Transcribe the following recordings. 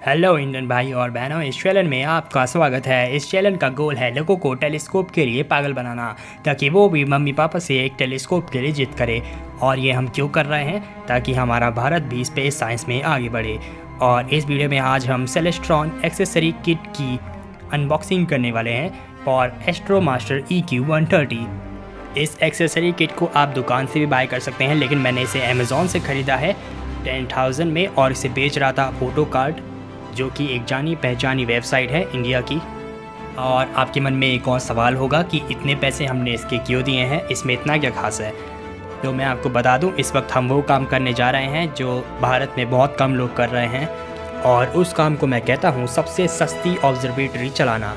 Hello Indian भाई और बहनों, इस चैनल में आपका स्वागत है। इस चैनल का गोल है लोगों को टेलीस्कोप के लिए पागल बनाना, ताकि वो भी मम्मी पापा से एक टेलीस्कोप के लिए जिद करे। और ये हम क्यों कर रहे हैं? ताकि हमारा भारत भी स्पेस साइंस में आगे बढ़े। और इस वीडियो में आज हम सेलेस्ट्रॉन एक्सेसरी किट की अनबॉक्सिंग करने वाले हैं फॉर एस्ट्रोमास्टर EQ130। इस एक्सेसरी किट को आप दुकान से भी बाय कर सकते हैं, लेकिन मैंने इसे अमेज़ॉन से ख़रीदा है 10,000 में, और इसे बेच रहा था फोटो कार्ड, जो कि एक जानी पहचानी वेबसाइट है इंडिया की। और आपके मन में एक और सवाल होगा कि इतने पैसे हमने इसके क्यों दिए हैं, इसमें इतना क्या खास है? तो मैं आपको बता दूं, इस वक्त हम वो काम करने जा रहे हैं जो भारत में बहुत कम लोग कर रहे हैं, और उस काम को मैं कहता हूं सबसे सस्ती ऑब्जर्वेटरी चलाना।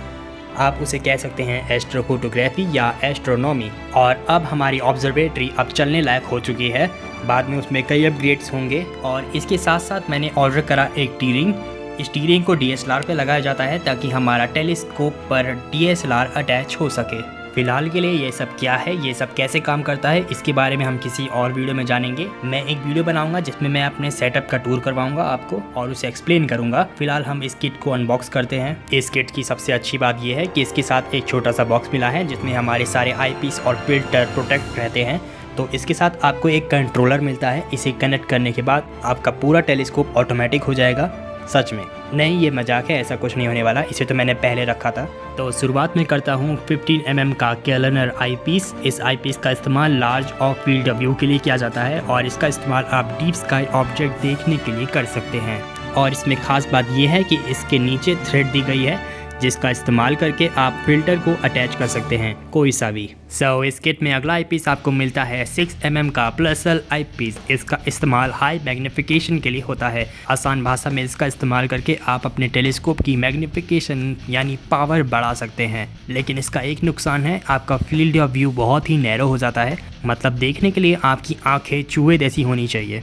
आप उसे कह सकते हैं एस्ट्रोफोटोग्राफी या एस्ट्रोनॉमी। और अब हमारी ऑब्जर्वेटरी अब चलने लायक हो चुकी है। बाद में उसमें कई अपग्रेड्स होंगे। और इसके साथ साथ मैंने ऑर्डर करा एक टी-रिंग। इस टी-रिंग को DSLR पे लगाया जाता है ताकि हमारा टेलीस्कोप पर DSLR अटैच हो सके। फिलहाल के लिए ये सब क्या है, ये सब कैसे काम करता है, इसके बारे में हम किसी और वीडियो में जानेंगे। मैं एक वीडियो बनाऊंगा जिसमें मैं अपने सेटअप का टूर करवाऊंगा आपको और उसे एक्सप्लेन करूंगा। फिलहाल हम इस किट को अनबॉक्स करते हैं। इस किट की सबसे अच्छी बात यह है कि इसके साथ एक छोटा सा बॉक्स मिला है जिसमें हमारे सारे आईपीस और फिल्टर प्रोटेक्ट रहते हैं। तो इसके साथ आपको एक कंट्रोलर मिलता है। इसे कनेक्ट करने के बाद आपका पूरा टेलीस्कोप ऑटोमेटिक हो जाएगा। सच में नहीं, ये मजाक है, ऐसा कुछ नहीं होने वाला। इसे तो मैंने पहले रखा था। तो शुरुआत में करता हूँ 15 mm का कैलनर आईपीस। इस आईपीस का इस्तेमाल लार्ज ऑफ फील्ड व्यू के लिए किया जाता है, और इसका इस्तेमाल आप डीप स्काई ऑब्जेक्ट देखने के लिए कर सकते हैं। और इसमें खास बात यह है कि इसके नीचे थ्रेड दी गई है, जिसका इस्तेमाल करके आप फिल्टर को अटैच कर सकते हैं, कोई सा भी। इस किट में अगला आईपीस आपको मिलता है 6 mm का प्लसल आईपीस। इसका इस्तेमाल हाई मैग्निफिकेशन के लिए होता है। आसान भाषा में इसका इस्तेमाल करके आप अपने टेलीस्कोप की मैग्निफिकेशन यानी पावर बढ़ा सकते हैं। लेकिन इसका एक नुकसान है, आपका फील्ड ऑफ व्यू बहुत ही नैरो हो जाता है। मतलब देखने के लिए आपकी आंखें चूहे जैसी होनी चाहिए।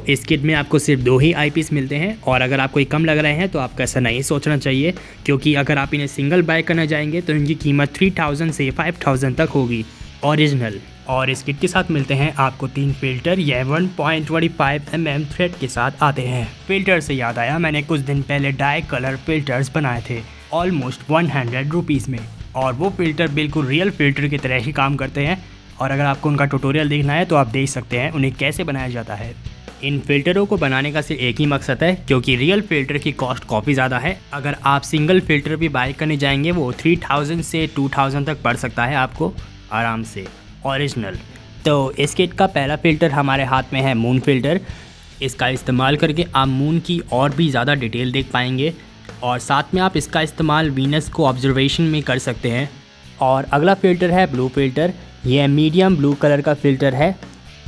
इस किट में आपको सिर्फ 2 ही आईपीस मिलते हैं, और अगर आपको कम लग रहे हैं तो आपको ऐसा नहीं सोचना चाहिए, क्योंकि अगर आप इन्हें सिंगल बाय करना जाएंगे तो इनकी कीमत 3000 से 5000 तक होगी ओरिजिनल। और इस किट के साथ मिलते हैं आपको 3 फिल्टर। यह 1.25 mm थ्रेड के साथ आते हैं। फिल्टर से याद आया, मैंने कुछ दिन पहले डाई कलर फिल्टर्स बनाए थे ऑलमोस्ट 100 रुपीज़ में, और वो फिल्टर बिल्कुल रियल फिल्टर की तरह ही काम करते हैं। और अगर आपको उनका ट्यूटोरियल देखना है तो आप देख सकते हैं उन्हें कैसे बनाया जाता है। इन फिल्टरों को बनाने का सिर्फ एक ही मकसद है, क्योंकि रियल फिल्टर की कॉस्ट काफ़ी ज़्यादा है। अगर आप सिंगल फिल्टर भी बाय करने जाएंगे वो 3000 से 2000 तक पड़ सकता है आपको आराम से ओरिजिनल। तो इस किट का पहला फ़िल्टर हमारे हाथ में है मून फ़िल्टर। इसका इस्तेमाल करके आप मून की और भी ज़्यादा डिटेल देख पाएंगे, और साथ में आप इसका इस्तेमाल वीनस को ऑब्जर्वेशन में कर सकते हैं। और अगला फ़िल्टर है ब्लू फ़िल्टर। यह मीडियम ब्लू कलर का फ़िल्टर है।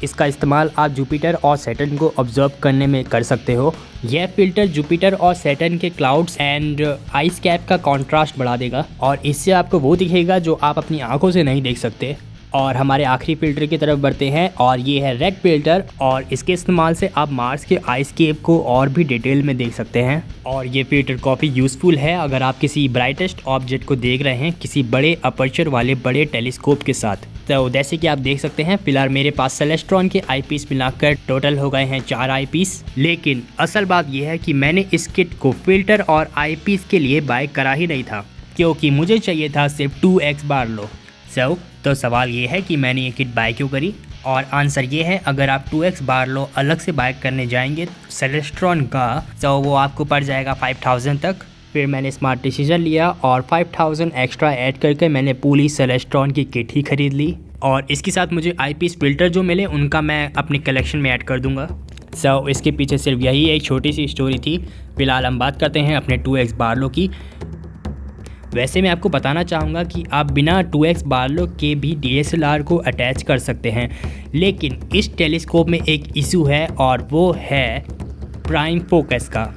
इसका इस्तेमाल आप जुपिटर और सैटर्न को ऑब्जर्व करने में कर सकते हो। यह फ़िल्टर जुपिटर और सैटर्न के क्लाउड्स एंड आइस कैप का कॉन्ट्रास्ट बढ़ा देगा, और इससे आपको वो दिखेगा जो आप अपनी आंखों से नहीं देख सकते। और हमारे आखिरी फ़िल्टर की तरफ बढ़ते हैं, और ये है रेड फ़िल्टर। और इसके इस्तेमाल से आप मार्स के आइस कैप को और भी डिटेल में देख सकते हैं। और ये फ़िल्टर काफ़ी यूज़फुल है अगर आप किसी ब्राइटेस्ट ऑब्जेक्ट को देख रहे हैं किसी बड़े अपर्चर वाले बड़े टेलीस्कोप के साथ। तो जैसे कि आप देख सकते हैं, फिलहाल मेरे पास सेलेस्ट्रॉन के आईपीस मिलाकर टोटल हो गए हैं 4 आईपीस। लेकिन असल बात यह है कि मैंने इस किट को फ़िल्टर और आईपीस के लिए बाय करा ही नहीं था, क्योंकि मुझे चाहिए था सिर्फ 2x बार्लो। तो सवाल ये है कि मैंने ये किट बाय क्यों करी, और आंसर ये है, अगर आप 2x बार्लो अलग से बाय करने जाएंगे सेलेस्ट्रॉन का, तो वो आपको पड़ जाएगा 5000 तक। फिर मैंने स्मार्ट डिसीजन लिया और 5000 एक्स्ट्रा ऐड करके मैंने पूरी सेलेस्ट्रॉन की किट ही खरीद ली। और इसके साथ मुझे आईपीस फिल्टर जो मिले उनका मैं अपनी कलेक्शन में ऐड कर दूंगा। इसके पीछे सिर्फ यही एक छोटी सी स्टोरी थी। फिलहाल हम बात करते हैं अपने 2x बार्लो की। वैसे मैं आपको बताना चाहूँगा कि आप बिना 2x बार्लो के भी DSLR को अटैच कर सकते हैं, लेकिन इस टेलीस्कोप में एक इशू है, और वो है प्राइम फोकस का।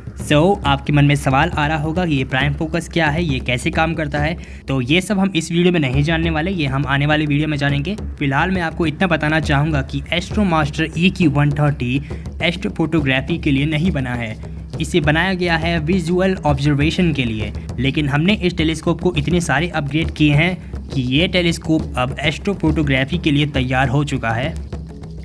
आपके मन में सवाल आ रहा होगा कि ये प्राइम फोकस क्या है, ये कैसे काम करता है। तो ये सब हम इस वीडियो में नहीं जानने वाले, ये हम आने वाले वीडियो में जानेंगे। फिलहाल मैं आपको इतना बताना चाहूँगा कि एस्ट्रोमास्टर EQ130 एस्ट्रो फोटोग्राफी के लिए नहीं बना है। इसे बनाया गया है विजुअल ऑब्जर्वेशन के लिए। लेकिन हमने इस टेलीस्कोप को इतने सारे अपग्रेड किए हैं कि ये टेलीस्कोप अब एस्ट्रो फोटोग्राफी के लिए तैयार हो चुका है।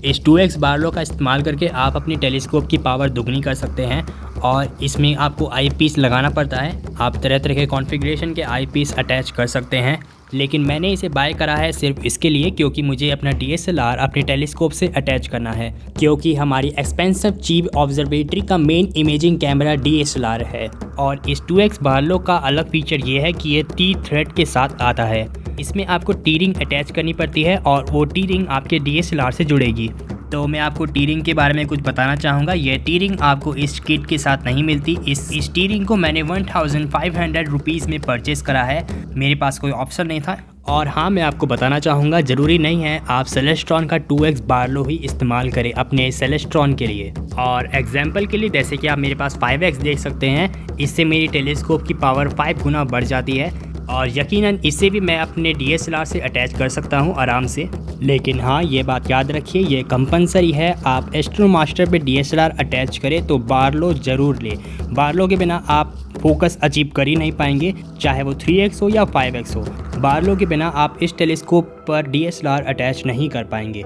इस 2x बार्लो का इस्तेमाल करके आप अपनी टेलीस्कोप की पावर दुगनी कर सकते हैं और इसमें आपको आई पीस लगाना पड़ता है। आप तरह तरह के कॉन्फ़िगरेशन के आई पीस अटैच कर सकते हैं, लेकिन मैंने इसे बाय करा है सिर्फ इसके लिए क्योंकि मुझे अपना DSLR अपने टेलीस्कोप से अटैच करना है, क्योंकि हमारी एक्सपेंसिव चीप ऑब्जर्वेटरी का मेन इमेजिंग कैमरा DSLR है। और इस 2x बार्लो का अलग फीचर ये है कि ये टी थ्रेड के साथ आता है। इसमें आपको टी रिंग अटैच करनी पड़ती है और वो टी रिंग आपके DSLR से जुड़ेगी। तो मैं आपको टी रिंग के बारे में कुछ बताना चाहूँगा। ये टी रिंग आपको इस किट के साथ नहीं मिलती। इस टी रिंग को मैंने 1500 रुपीज़ में परचेज़ करा है, मेरे पास कोई ऑप्शन नहीं था। और हाँ, मैं आपको बताना चाहूँगा ज़रूरी नहीं है आप सेलेस्ट्रॉन का 2x बार्लो ही इस्तेमाल करें अपने सेलेस्ट्रॉन के लिए। और एग्जाम्पल के लिए जैसे कि आप मेरे पास 5x देख सकते हैं, इससे मेरी टेलीस्कोप की पावर 5 गुना बढ़ जाती है और यकीनन इसे भी मैं अपने DSLR से अटैच कर सकता हूं आराम से। लेकिन हाँ, ये बात याद रखिए, ये कंपलसरी है। आप एस्ट्रो मास्टर पे DSLR अटैच करें तो बार्लो ज़रूर ले। बार्लो के बिना आप फोकस अचीव कर ही नहीं पाएंगे, चाहे वो 3x हो या 5x हो। बार्लो के बिना आप इस टेलीस्कोप पर DSLR अटैच नहीं कर पाएंगे।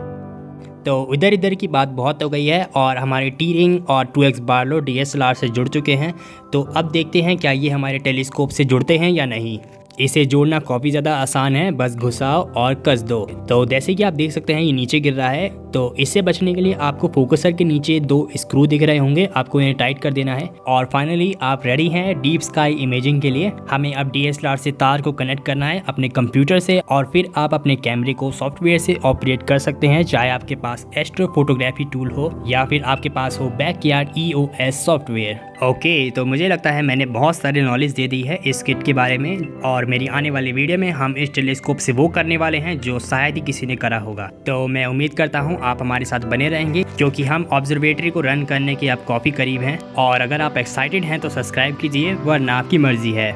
तो इधर इधर की बात बहुत हो गई है और हमारे टी रिंग और 2x बार्लो DSLR से जुड़ चुके हैं। तो अब देखते हैं क्या ये हमारे टेलीस्कोप से जुड़ते हैं या नहीं। इसे जोड़ना काफ़ी ज़्यादा आसान है, बस घुसाओ और कस दो। तो जैसे कि आप देख सकते हैं ये नीचे गिर रहा है, तो इससे बचने के लिए आपको फोकसर के नीचे 2 स्क्रू दिख रहे होंगे, आपको इन्हें टाइट कर देना है। और फाइनली आप रेडी हैं डीप स्काई इमेजिंग के लिए। हमें अब DSLR से तार को कनेक्ट करना है अपने कंप्यूटर से और फिर आप अपने कैमरे को सॉफ्टवेयर से ऑपरेट कर सकते हैं, चाहे आपके पास एस्ट्रो फोटोग्राफी टूल हो या फिर आपके पास हो बैकयार्ड EOS सॉफ्टवेयर। ओके, तो मुझे लगता है मैंने बहुत सारी नॉलेज दे दी है इस किट के बारे में और मेरी आने वाली वीडियो में हम इस टेलीस्कोप से वो करने वाले हैं जो शायद ही किसी ने करा होगा। तो मैं उम्मीद करता हूँ आप हमारे साथ बने रहेंगे क्योंकि हम ऑब्जर्वेटरी को रन करने के अब काफ़ी करीब हैं। और अगर आप एक्साइटेड हैं तो सब्सक्राइब कीजिए, वरना आपकी मर्जी है।